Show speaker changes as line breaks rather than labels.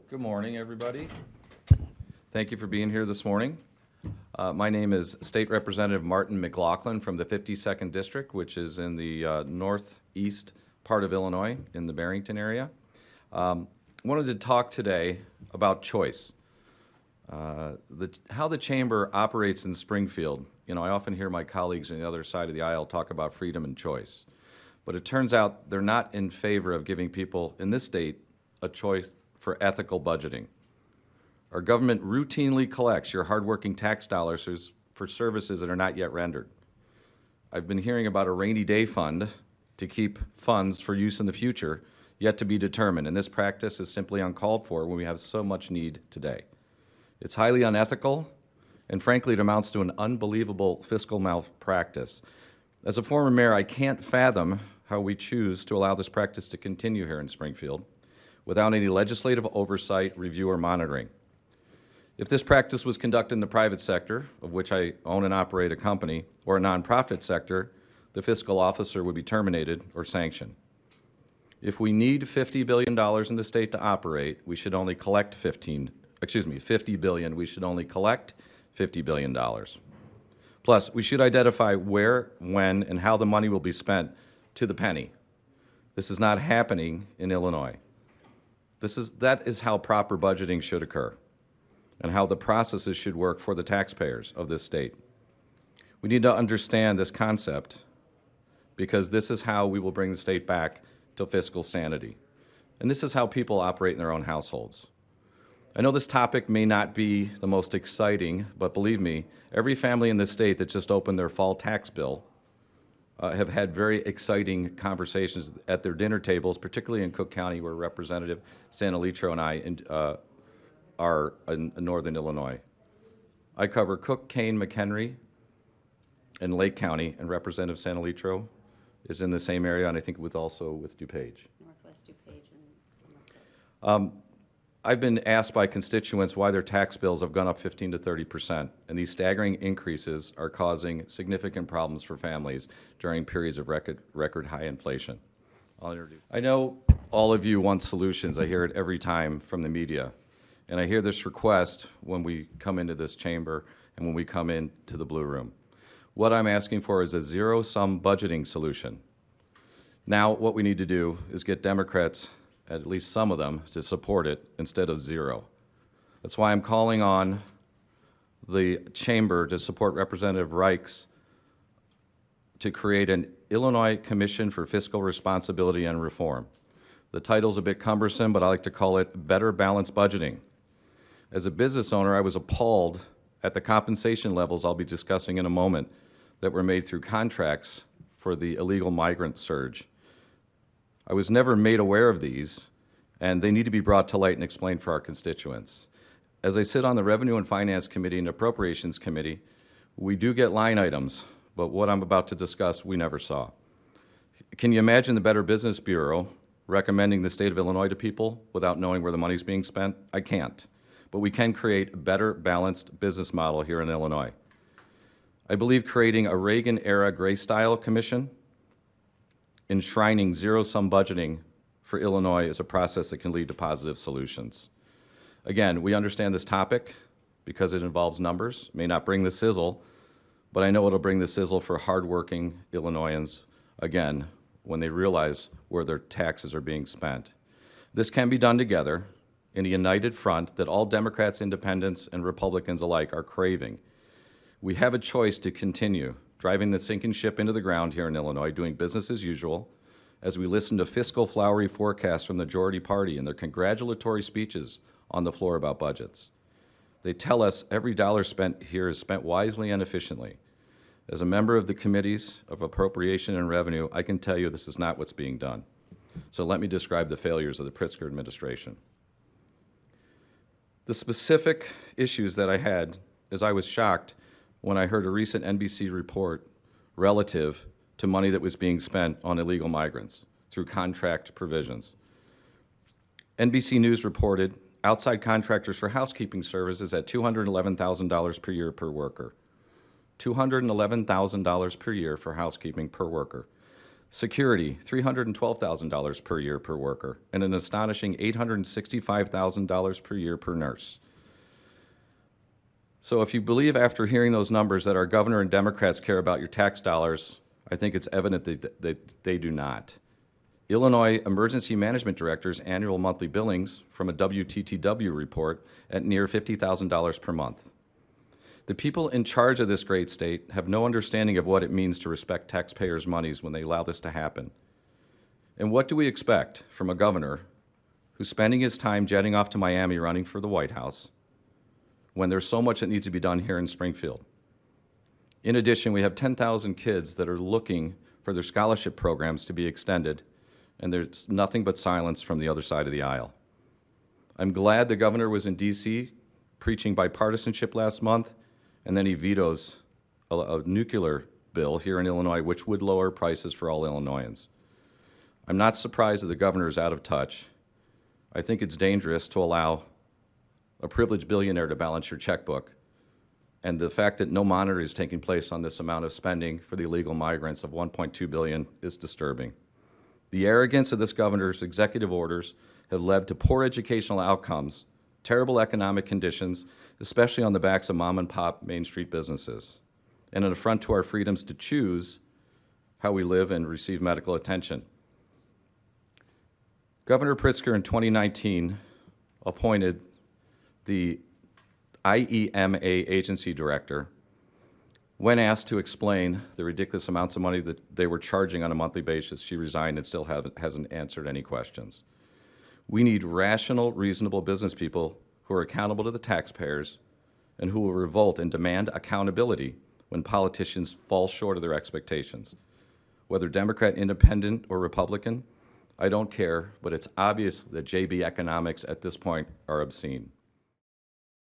Good morning, everybody. Thank you for being here this morning. My name is State Representative Martin McLaughlin from the 52nd District, which is in the northeast part of Illinois in the Barrington area. Wanted to talk today about choice. How the Chamber operates in Springfield. You know, I often hear my colleagues on the other side of the aisle talk about freedom and choice. But it turns out they're not in favor of giving people in this state a choice for ethical budgeting. Our government routinely collects your hardworking tax dollars for services that are not yet rendered. I've been hearing about a rainy day fund to keep funds for use in the future, yet to be determined, and this practice is simply uncalled for when we have so much need today. It's highly unethical, and frankly, it amounts to an unbelievable fiscal malpractice. As a former mayor, I can't fathom how we choose to allow this practice to continue here in Springfield without any legislative oversight, review, or monitoring. If this practice was conducted in the private sector, of which I own and operate a company, or a nonprofit sector, the fiscal officer would be terminated or sanctioned. If we need $50 billion in the state to operate, we should only collect $50 billion. We should only collect $50 billion. Plus, we should identify where, when, and how the money will be spent to the penny. This is not happening in Illinois. That is how proper budgeting should occur and how the processes should work for the taxpayers of this state. We need to understand this concept because this is how we will bring the state back to fiscal sanity. And this is how people operate in their own households. I know this topic may not be the most exciting, but believe me, every family in this state that just opened their fall tax bill have had very exciting conversations at their dinner tables, particularly in Cook County, where Representative Santilitro and I are in northern Illinois. I cover Cook, Kane, McHenry, and Lake County, and Representative Santilitro is in the same area, and I think also with DuPage.
Northwest DuPage and Somerville.
I've been asked by constituents why their tax bills have gone up 15 to 30%, and these staggering increases are causing significant problems for families during periods of record high inflation. I know all of you want solutions. I hear it every time from the media, and I hear this request when we come into this chamber and when we come into the Blue Room. What I'm asking for is a zero-sum budgeting solution. Now, what we need to do is get Democrats, at least some of them, to support it instead of zero. That's why I'm calling on the chamber to support Representative Reichs to create an Illinois Commission for Fiscal Responsibility and Reform. The title's a bit cumbersome, but I like to call it Better Balanced Budgeting. As a business owner, I was appalled at the compensation levels I'll be discussing in a moment that were made through contracts for the illegal migrant surge. I was never made aware of these, and they need to be brought to light and explained for our constituents. As I sit on the Revenue and Finance Committee and Appropriations Committee, we do get line items, but what I'm about to discuss, we never saw. Can you imagine the Better Business Bureau recommending the state of Illinois to people without knowing where the money's being spent? I can't, but we can create a better balanced business model here in Illinois. I believe creating a Reagan-era gray-style commission enshrining zero-sum budgeting for Illinois is a process that can lead to positive solutions. Again, we understand this topic because it involves numbers, may not bring the sizzle, but I know it'll bring the sizzle for hardworking Illinoisans, again, when they realize where their taxes are being spent. This can be done together in a united front that all Democrats, Independents, and Republicans alike are craving. We have a choice to continue driving the sinking ship into the ground here in Illinois, doing business as usual, as we listen to fiscal flowery forecasts from the majority party and their congratulatory speeches on the floor about budgets. They tell us every dollar spent here is spent wisely and efficiently. As a member of the Committees of Appropriation and Revenue, I can tell you this is not what's being done. So let me describe the failures of the Pritzker administration. The specific issues that I had is I was shocked when I heard a recent NBC report relative to money that was being spent on illegal migrants through contract provisions. NBC News reported outside contractors for housekeeping services at $211,000 per year per worker. $211,000 per year for housekeeping per worker. Security, $312,000 per year per worker, and an astonishing $865,000 per year per nurse. So if you believe after hearing those numbers that our governor and Democrats care about your tax dollars, I think it's evident that they do not. Illinois Emergency Management Director's annual monthly billings from a WTTW report at near $50,000 per month. The people in charge of this great state have no understanding of what it means to respect taxpayers' monies when they allow this to happen. And what do we expect from a governor who's spending his time jetting off to Miami running for the White House when there's so much that needs to be done here in Springfield? In addition, we have 10,000 kids that are looking for their scholarship programs to be extended, and there's nothing but silence from the other side of the aisle. I'm glad the governor was in D.C. preaching bipartisanship last month, and then he vetoes a nuclear bill here in Illinois, which would lower prices for all Illinoisans. I'm not surprised that the governor is out of touch. I think it's dangerous to allow a privileged billionaire to balance your checkbook, and the fact that no monitoring is taking place on this amount of spending for the illegal migrants of $1.2 billion is disturbing. The arrogance of this governor's executive orders have led to poor educational outcomes, terrible economic conditions, especially on the backs of mom-and-pop Main Street businesses, and an affront to our freedoms to choose how we live and receive medical attention. Governor Pritzker in 2019 appointed the IEMA agency director. When asked to explain the ridiculous amounts of money that they were charging on a monthly basis, she resigned and still hasn't answered any questions. We need rational, reasonable business people who are accountable to the taxpayers and who will revolt and demand accountability when politicians fall short of their expectations. Whether Democrat, Independent, or Republican, I don't care, but it's obvious that JB economics at this point are obscene.